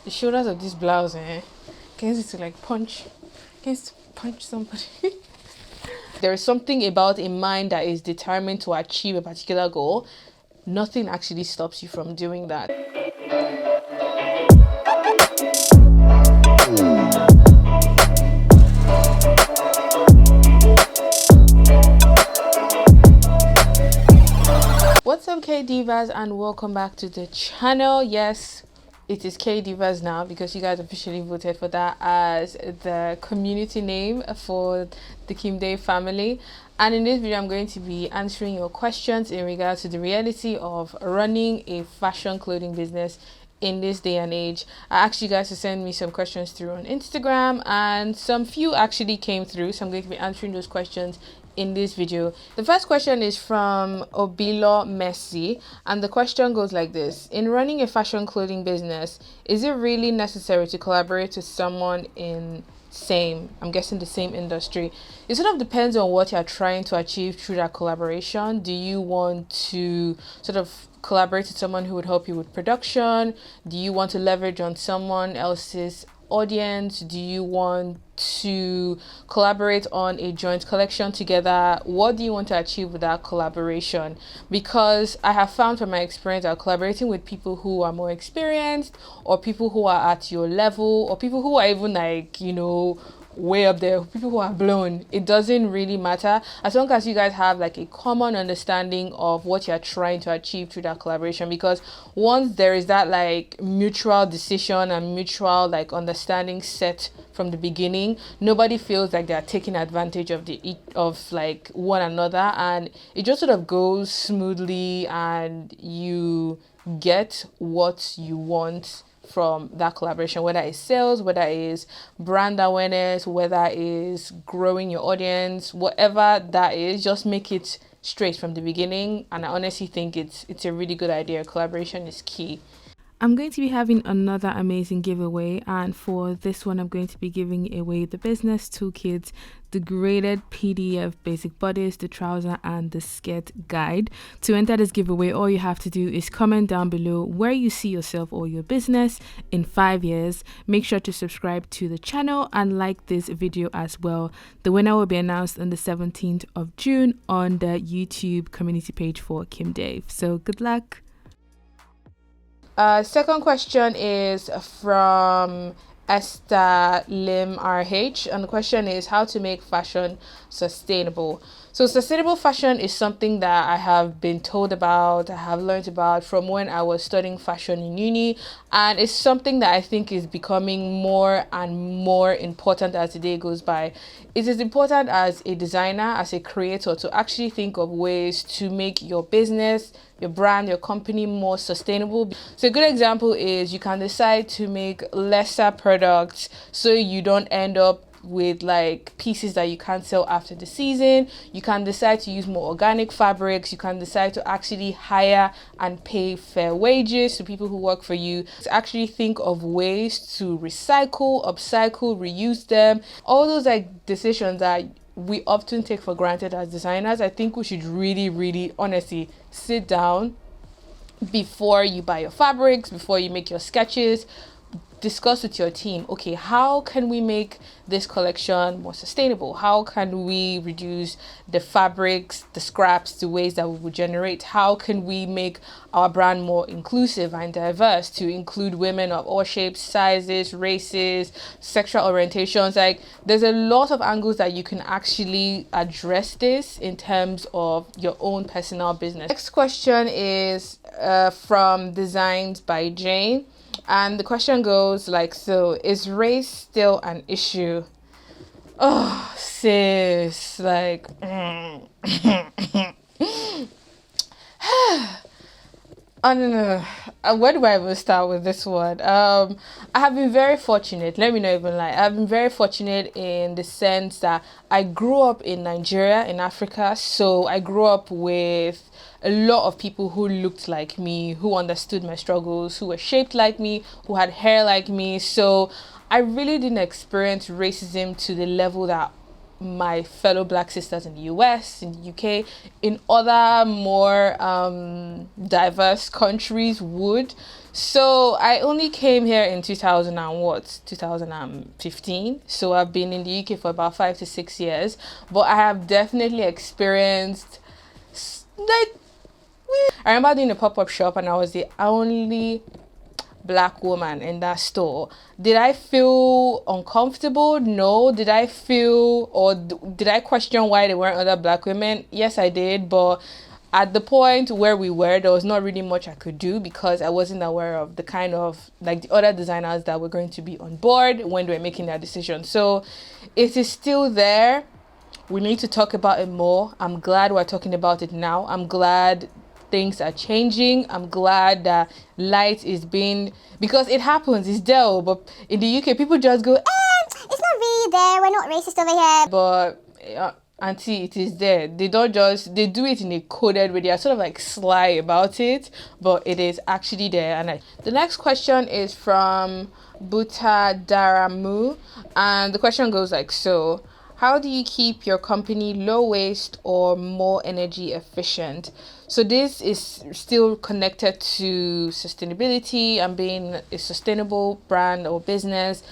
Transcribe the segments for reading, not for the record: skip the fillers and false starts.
the shoulders of this blouse, against it to like punch somebody. There is something about a mind that is determined to achieve a particular goal. Nothing actually stops you from doing that. What's up, K Divas, and welcome back to the channel. Yes, it is K Divas now because you guys officially voted for that as the community name for the Kim Day family. And in this video, I'm going to be answering your questions in regards to the reality of running a fashion clothing business in this day and age. I asked you guys to send me some questions through on Instagram, and some few actually came through, so I'm going to be answering those questions in this video. The first question is from Obilo Messi, and the question goes like this: in running a fashion clothing business, is it really necessary to collaborate with someone in I'm guessing the same industry? It sort of depends on what you're trying to achieve through that collaboration. Do you want to sort of collaborate with someone who would help you with production? Do you want to leverage on someone else's audience? Do you want to collaborate on a joint collection together? What do you want to achieve with that collaboration? Because I have found from my experience that collaborating with people who are more experienced, or people who are at your level, or people who are even like, way up there, people who are blown, it doesn't really matter as long as you guys have like a common understanding of what you're trying to achieve through that collaboration. Because once there is that like mutual decision and mutual like understanding set from the beginning, nobody feels like they're taking advantage of like one another, and it just sort of goes smoothly and you get what you want from that collaboration, whether it's sales, whether it's brand awareness, whether it's growing your audience, whatever that is, just make it straight from the beginning. And I honestly think it's a really good idea. Collaboration is key. I'm going to be having another amazing giveaway, and for this one I'm going to be giving away the business toolkit, the graded PDF basic bodice, the trouser and the skirt guide. To enter this giveaway, all you have to do is comment down below where you see yourself or your business in 5 years. Make sure to subscribe to the channel and like this video as well. The winner will be announced on the 17th of June on the YouTube community page for Kim Dave. So good luck. Second question is from Esther Lim RH, and the question is how to make fashion sustainable. So sustainable fashion is something that I have been told about, I have learned about from when I was studying fashion in uni, and it's something that I think is becoming more and more important as the day goes by. It is important as a designer, as a creator, to actually think of ways to make your business, your brand, your company more sustainable. So a good example is you can decide to make lesser products so you don't end up with like pieces that you can't sell after the season. You can decide to use more organic fabrics. You can decide to actually hire and pay fair wages to people who work for you. To actually think of ways to recycle, upcycle, reuse them. All those like decisions that we often take for granted as designers. I think we should really honestly sit down before you buy your fabrics, before you make your sketches. Discuss with your team, okay, how can we make this collection more sustainable? How can we reduce the fabrics, the scraps, the waste that we would generate? How can we make our brand more inclusive and diverse to include women of all shapes, sizes, races, sexual orientations? Like, there's a lot of angles that you can actually address this in terms of your own personal business. Next question is from Designs by Jane. And the question goes like so: is race still an issue? Oh, sis, like I don't know. Where do I even start with this one? I have been very fortunate. Let me not even lie. I've been very fortunate in the sense that I grew up in Nigeria, in Africa. So I grew up with a lot of people who looked like me, who understood my struggles, who were shaped like me, who had hair like me. So I really didn't experience racism to the level that my fellow black sisters in the US, in the UK, in other more diverse countries would. So I only came here in 2000 and what 2015. So I've been in the UK for about 5 to 6 years, but I have definitely experienced like I remember doing a pop-up shop and I was the only black woman in that store. Did I feel uncomfortable? No. Did I feel or did I question why there weren't other black women? Yes, I did, but at the point where we were, there was not really much I could do because I wasn't aware of the kind of like the other designers that were going to be on board when they were making their decision. So it is still there. We need to talk about it more. I'm glad we're talking about it now. I'm glad things are changing. I'm glad that light is being, because it happens, it's there, but in the UK people just go, it's not really there, we're not racist over here. But auntie, it is there. They don't just, they do it in a coded way. They are sort of like sly about it, but it is actually there. And the next question is from Buta Daramu, and the question goes like so: how do you keep your company low waste or more energy efficient? So this is still connected to sustainability and being a sustainable brand or business.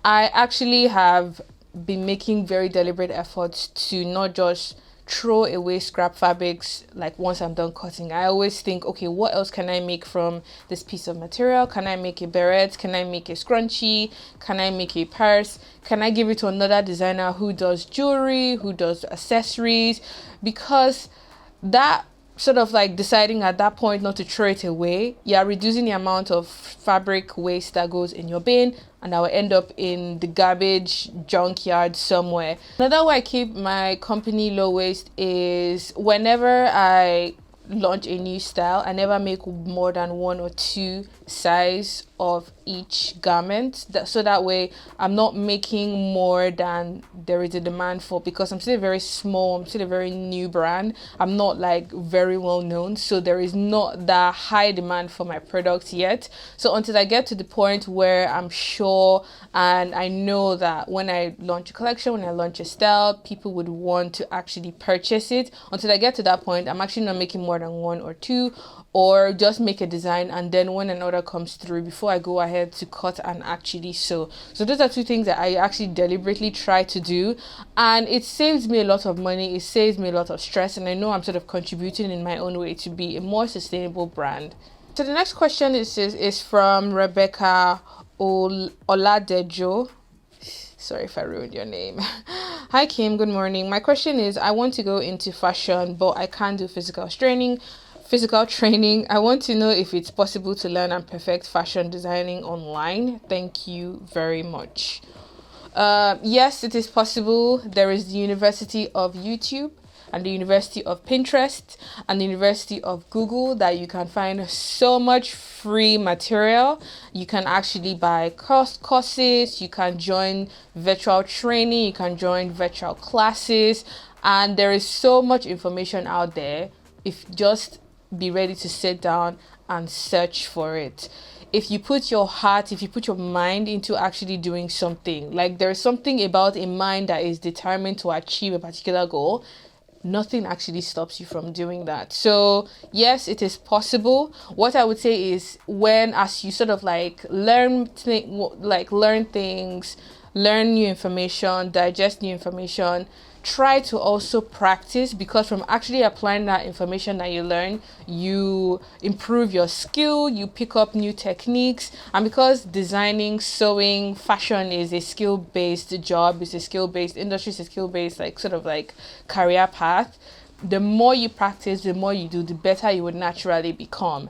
I actually have been making very deliberate efforts to not just throw away scrap fabrics like once I'm done cutting. I always think, okay, what else can I make from this piece of material? Can I make a beret? Can I make a scrunchie? Can I make a purse? Can I give it to another designer who does jewelry, who does accessories? Because that sort of like deciding at that point not to throw it away, you're reducing the amount of fabric waste that goes in your bin and that will end up in the garbage junkyard somewhere. Another way I keep my company low waste is whenever I launch a new style, I never make more than 1 or 2 size of each garment, so that way I'm not making more than there is a demand for, because I'm still very small, I'm still a very new brand, I'm not like very well known, so there is not that high demand for my products yet. So until I get to the point where I'm sure and I know that when I launch a collection, when I launch a style, people would want to actually purchase it, until I get to that point, I'm actually not making more than 1 or 2, or just make a design, and then when an order comes through, before I go ahead to cut and actually sew. So those are 2 things that I actually deliberately try to do, and it saves me a lot of money, it saves me a lot of stress, and I know I'm sort of contributing in my own way to be a more sustainable brand. So the next question is from Rebecca Oladejo. Sorry if I ruined your name. Hi Kim, good morning. My question is, I want to go into fashion, but I can't do physical training. I want to know if it's possible to learn and perfect fashion designing online. Thank you very much. Yes, it is possible. There is the University of YouTube and the University of Pinterest and the University of Google that you can find so much free material. You can actually buy courses, you can join virtual training, you can join virtual classes, and there is so much information out there. If just be ready to sit down and search for it. If you put your heart, if you put your mind into actually doing something, like there's something about a mind that is determined to achieve a particular goal, nothing actually stops you from doing that. So yes, it is possible. What I would say is, when as you sort of like learn things, learn new information, digest new information, try to also practice, because from actually applying that information that you learn, you improve your skill, you pick up new techniques. And because designing, sewing, fashion is a skill-based job, it's a skill-based industry, it's a skill-based like sort of like career path, the more you practice, the more you do, the better you would naturally become.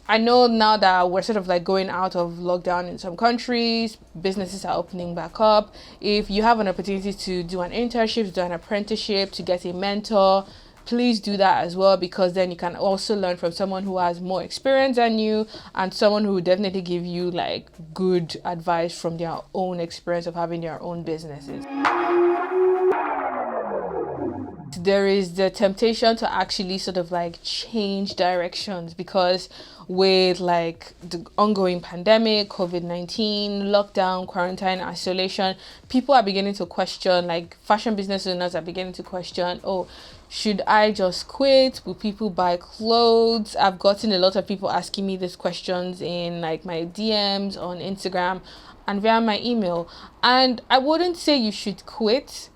I know now that we're sort of like going out of lockdown in some countries, businesses are opening back up. If you have an opportunity to do an internship, to do an apprenticeship, to get a mentor, please do that as well, because then you can also learn from someone who has more experience than you, and someone who will definitely give you like good advice from their own experience of having their own businesses. There is the temptation to actually sort of like change directions, because with like the ongoing pandemic, COVID-19, lockdown, quarantine, isolation, people are beginning to question, like fashion business owners are beginning to question, oh, Should I just quit? Will people buy clothes? I've gotten a lot of people asking me these questions in like my DMs on Instagram and via my email. And I wouldn't say you should quit.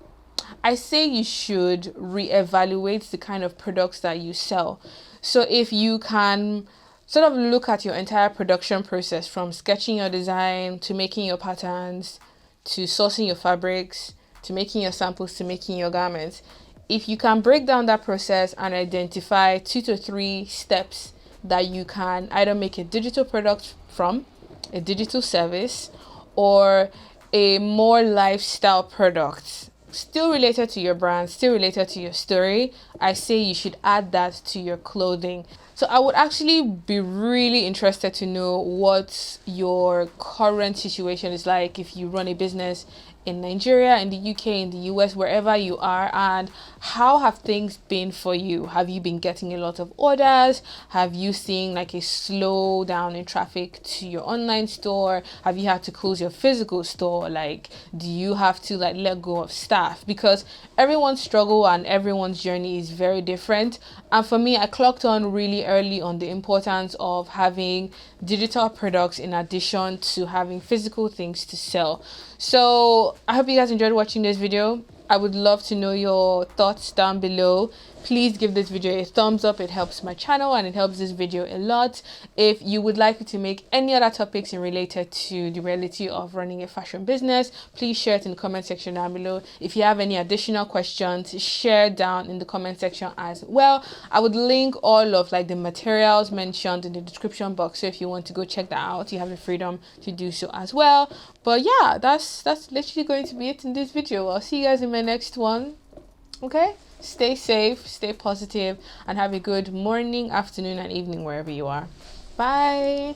I say you should reevaluate the kind of products that you sell. So if you can sort of look at your entire production process from sketching your design to making your patterns to sourcing your fabrics to making your samples to making your garments, if you can break down that process and identify 2 to 3 steps that you can either make a digital product from, a digital service, or a more lifestyle product, still related to your brand, still related to your story, I say you should add that to your clothing. So I would actually be really interested to know what your current situation is like if you run a business in Nigeria, in the UK, in the US, wherever you are, and how have things been for you? Have you been getting a lot of orders? Have you seen like a slowdown in traffic to your online store? Have you had to close your physical store? Like, do you have to like let go of staff? Because everyone's struggle and everyone's journey is very different. And for me, I clocked on really early on the importance of having digital products in addition to having physical things to sell. So I hope you guys enjoyed watching this video. I would love to know your thoughts down below. Please give this video a thumbs up. It helps my channel and it helps this video a lot. If you would like me to make any other topics in related to the reality of running a fashion business, please share it in the comment section down below. If you have any additional questions, share down in the comment section as well. I would link all of like the materials mentioned in the description box, so if you want to go check that out, you have the freedom to do so as well. But yeah, that's literally going to be it in this video. I'll see you guys in my next one. Okay, stay safe, stay positive, and have a good morning, afternoon, and evening wherever you are. Bye.